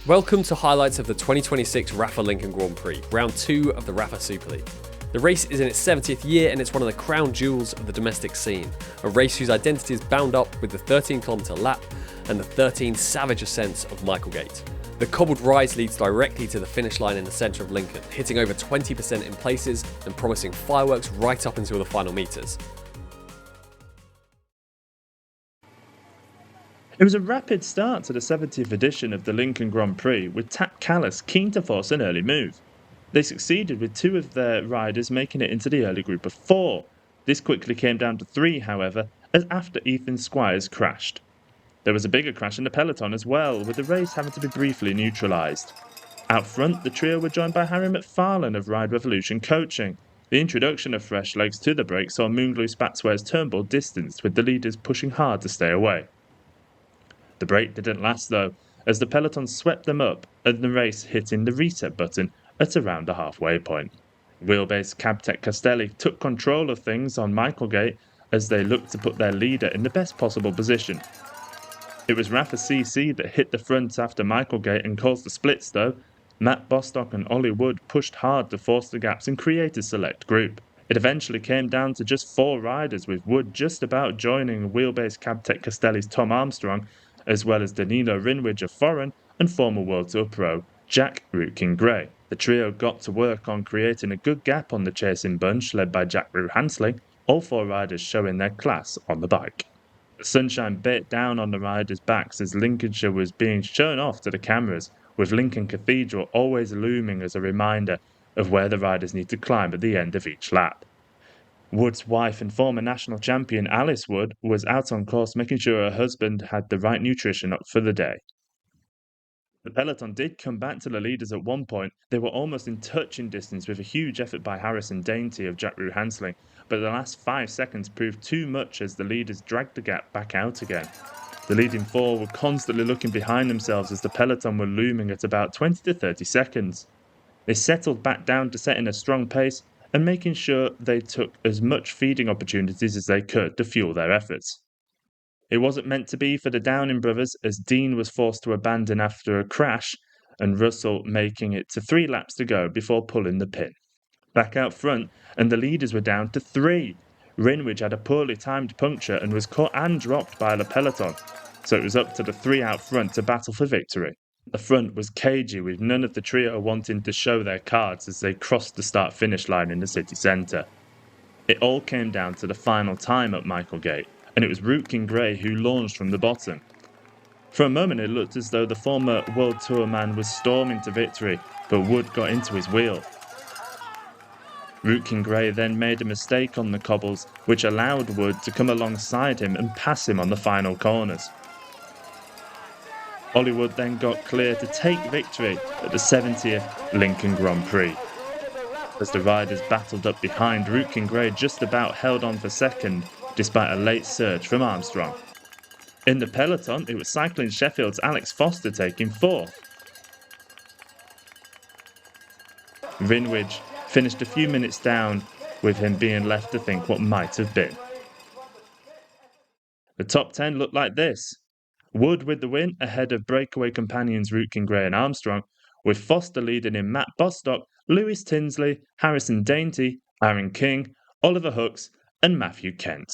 Welcome to highlights of the 2026 Rapha Lincoln Grand Prix, round 2 of the Rapha Super-League. The race is in its 70th year and it's one of the crown jewels of the domestic scene, a race whose identity is bound up with the 13-kilometre lap and the 13 savage ascents of Michaelgate. The cobbled rise leads directly to the finish line in the centre of Lincoln, hitting over 20% in places and promising fireworks right up until the final metres. It was a rapid start to the 70th edition of the Lincoln Grand Prix, with Tap Callis keen to force an early move. They succeeded, with two of their riders making it into the early group of 4. This quickly came down to 3, however, as after Ethan Squires crashed. There was a bigger crash in the peloton as well, with the race having to be briefly neutralised. Out front, the trio were joined by Harry McFarlane of Ride Revolution Coaching. The introduction of fresh legs to the break saw Moonglow Spatswear's Turnbull distanced, with the leaders pushing hard to stay away. The break didn't last though, as the peloton swept them up and the race hitting the reset button at around the halfway point. Wheelbase Cabtech Castelli took control of things on Michaelgate as they looked to put their leader in the best possible position. It was Rapha CC that hit the front after Michaelgate and caused the splits though. Matt Bostock and Ollie Wood pushed hard to force the gaps and create a select group. It eventually came down to just 4 riders, with Wood just about joining Wheelbase Cabtech Castelli's Tom Armstrong, as well as Danilo Rinwich of Foreign and former World Tour pro Jack Rookin Gray. The trio got to work on creating a good gap on the chasing bunch led by Jack Hansling, all 4 riders showing their class on the bike. The sunshine beat down on the riders' backs as Lincolnshire was being shown off to the cameras, with Lincoln Cathedral always looming as a reminder of where the riders need to climb at the end of each lap. Wood's wife and former national champion Alice Wood was out on course making sure her husband had the right nutrition up for the day. The peloton did come back to the leaders at one point. They were almost in touching distance with a huge effort by Harrison Dainty of Jack Hansling, but the last 5 seconds proved too much as the leaders dragged the gap back out again. The leading 4 were constantly looking behind themselves as the peloton were looming at about 20 to 30 seconds. They settled back down to setting a strong pace and making sure they took as much feeding opportunities as they could to fuel their efforts. It wasn't meant to be for the Downing brothers, as Dean was forced to abandon after a crash and Russell making it to 3 laps to go before pulling the pin. Back out front, and the leaders were down to 3. Rinwich had a poorly timed puncture and was caught and dropped by the peloton, so it was up to the 3 out front to battle for victory. The front was cagey, with none of the trio wanting to show their cards as they crossed the start-finish line in the city centre. It all came down to the final time at Michaelgate, and it was Rookin Gray who launched from the bottom. For a moment it looked as though the former World Tour man was storming to victory, but Wood got into his wheel. Rookin Gray then made a mistake on the cobbles, which allowed Wood to come alongside him and pass him on the final corners. Hollywood then got clear to take victory at the 70th Lincoln Grand Prix. As the riders battled up behind, Rookin Gray just about held on for second, despite a late surge from Armstrong. In the peloton, it was Cycling Sheffield's Alex Foster taking 4th. Rinwich finished a few minutes down, with him being left to think what might have been. The top 10 looked like this. Wood with the win ahead of breakaway companions Rookin Gray and Armstrong, with Foster leading in Matt Bostock, Lewis Tinsley, Harrison Dainty, Aaron King, Oliver Hooks and Matthew Kent.